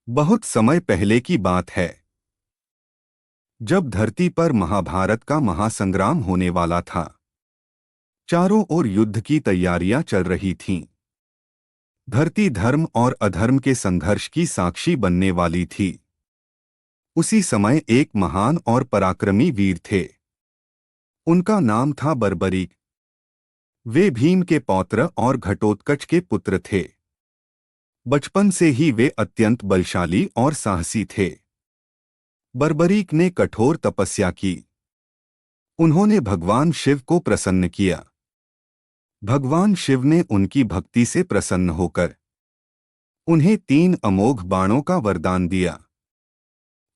बहुत समय पहले की बात है, जब धरती पर महाभारत का महासंग्राम होने वाला था। चारों ओर युद्ध की तैयारियां चल रही थीं। धरती धर्म और अधर्म के संघर्ष की साक्षी बनने वाली थी। उसी समय एक महान और पराक्रमी वीर थे। उनका नाम था बर्बरीक। वे भीम के पौत्र और घटोत्कच के पुत्र थे। बचपन से ही वे अत्यंत बलशाली और साहसी थे। बर्बरीक ने कठोर तपस्या की। उन्होंने भगवान शिव को प्रसन्न किया। भगवान शिव ने उनकी भक्ति से प्रसन्न होकर उन्हें 3 अमोघ बाणों का वरदान दिया।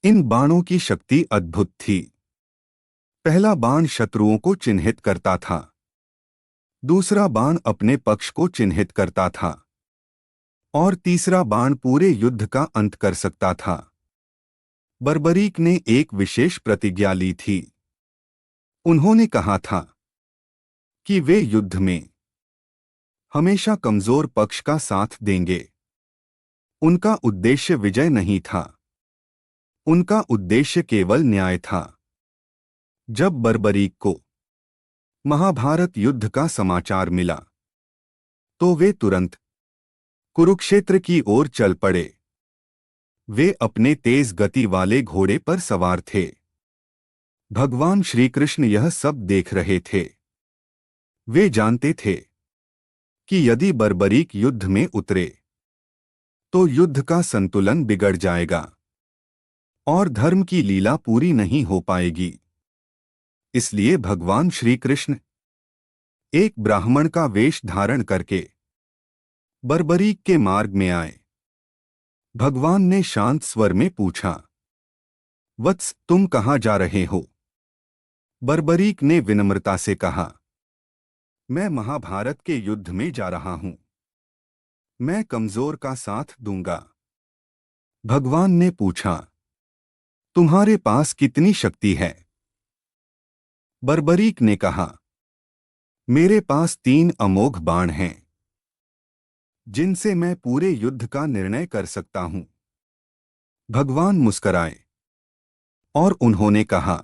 इन बाणों की शक्ति अद्भुत थी। पहला बाण शत्रुओं को चिन्हित करता था। दूसरा बाण अपने पक्ष को चिन्हित करता था और तीसरा बाण पूरे युद्ध का अंत कर सकता था। बर्बरीक ने एक विशेष प्रतिज्ञा ली थी। उन्होंने कहा था कि वे युद्ध में हमेशा कमजोर पक्ष का साथ देंगे। उनका उद्देश्य विजय नहीं था। उनका उद्देश्य केवल न्याय था। जब बर्बरीक को महाभारत युद्ध का समाचार मिला तो वे तुरंत कुरुक्षेत्र की ओर चल पड़े। वे अपने तेज गति वाले घोड़े पर सवार थे। भगवान श्री कृष्ण यह सब देख रहे थे। वे जानते थे कि यदि बर्बरीक युद्ध में उतरे तो युद्ध का संतुलन बिगड़ जाएगा और धर्म की लीला पूरी नहीं हो पाएगी। इसलिए भगवान श्री कृष्ण एक ब्राह्मण का वेश धारण करके बर्बरीक के मार्ग में आए। भगवान ने शांत स्वर में पूछा, वत्स, तुम कहाँ जा रहे हो? बर्बरीक ने विनम्रता से कहा, मैं महाभारत के युद्ध में जा रहा हूं। मैं कमजोर का साथ दूंगा। भगवान ने पूछा, तुम्हारे पास कितनी शक्ति है? बर्बरीक ने कहा, मेरे पास 3 अमोघ बाण हैं जिनसे मैं पूरे युद्ध का निर्णय कर सकता हूं। भगवान मुस्कुराए और उन्होंने कहा,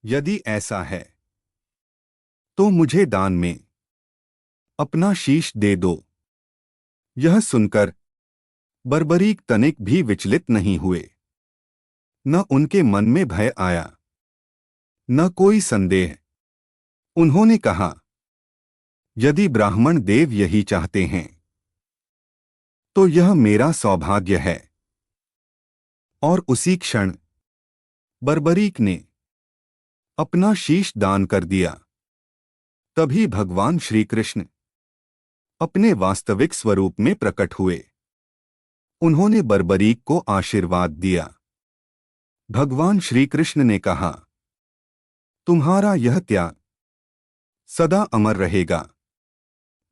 यदि ऐसा है तो मुझे दान में अपना शीश दे दो। यह सुनकर बर्बरीक तनिक भी विचलित नहीं हुए। न उनके मन में भय आया, न कोई संदेह। उन्होंने कहा, यदि ब्राह्मण देव यही चाहते हैं तो यह मेरा सौभाग्य है। और उसी क्षण बर्बरीक ने अपना शीश दान कर दिया। तभी भगवान श्री कृष्ण अपने वास्तविक स्वरूप में प्रकट हुए। उन्होंने बर्बरीक को आशीर्वाद दिया। भगवान श्री कृष्ण ने कहा, तुम्हारा यह त्याग सदा अमर रहेगा।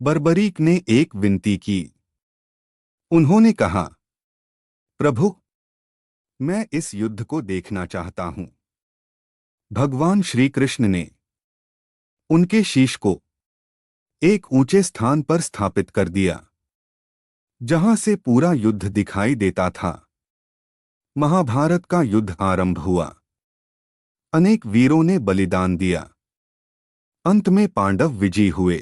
बर्बरीक ने एक विनती की। उन्होंने कहा, प्रभु, मैं इस युद्ध को देखना चाहता हूं। भगवान श्री कृष्ण ने उनके शीश को एक ऊंचे स्थान पर स्थापित कर दिया, जहां से पूरा युद्ध दिखाई देता था। महाभारत का युद्ध आरंभ हुआ। अनेक वीरों ने बलिदान दिया। अंत में पांडव विजयी हुए।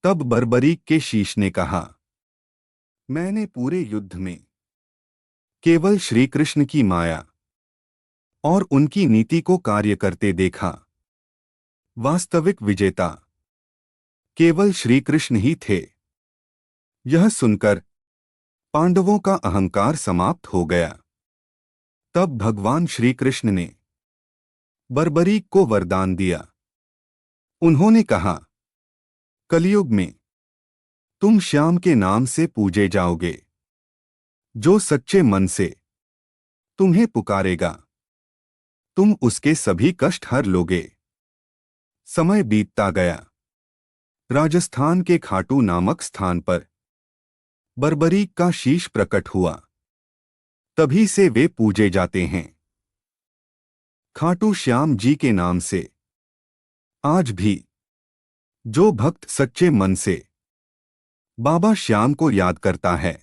तब बर्बरीक के शीश ने कहा, मैंने पूरे युद्ध में केवल श्री कृष्ण की माया और उनकी नीति को कार्य करते देखा। वास्तविक विजेता केवल श्री कृष्ण ही थे। यह सुनकर पांडवों का अहंकार समाप्त हो गया। तब भगवान श्री कृष्ण ने बर्बरीक को वरदान दिया। उन्होंने कहा, कलयुग में तुम श्याम के नाम से पूजे जाओगे। जो सच्चे मन से तुम्हें पुकारेगा तुम उसके सभी कष्ट हर लोगे। समय बीतता गया। राजस्थान के खाटू नामक स्थान पर बर्बरीक का शीश प्रकट हुआ। तभी से वे पूजे जाते हैं, खाटू श्याम जी के नाम से। आज भी जो भक्त सच्चे मन से बाबा श्याम को याद करता है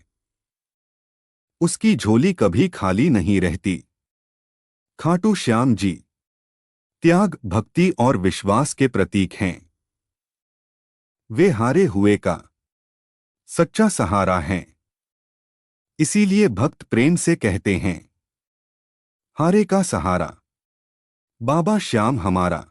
उसकी झोली कभी खाली नहीं रहती। खाटू श्याम जी त्याग, भक्ति और विश्वास के प्रतीक हैं। वे हारे हुए का सच्चा सहारा हैं। इसीलिए भक्त प्रेम से कहते हैं, हारे का सहारा बाबा श्याम हमारा।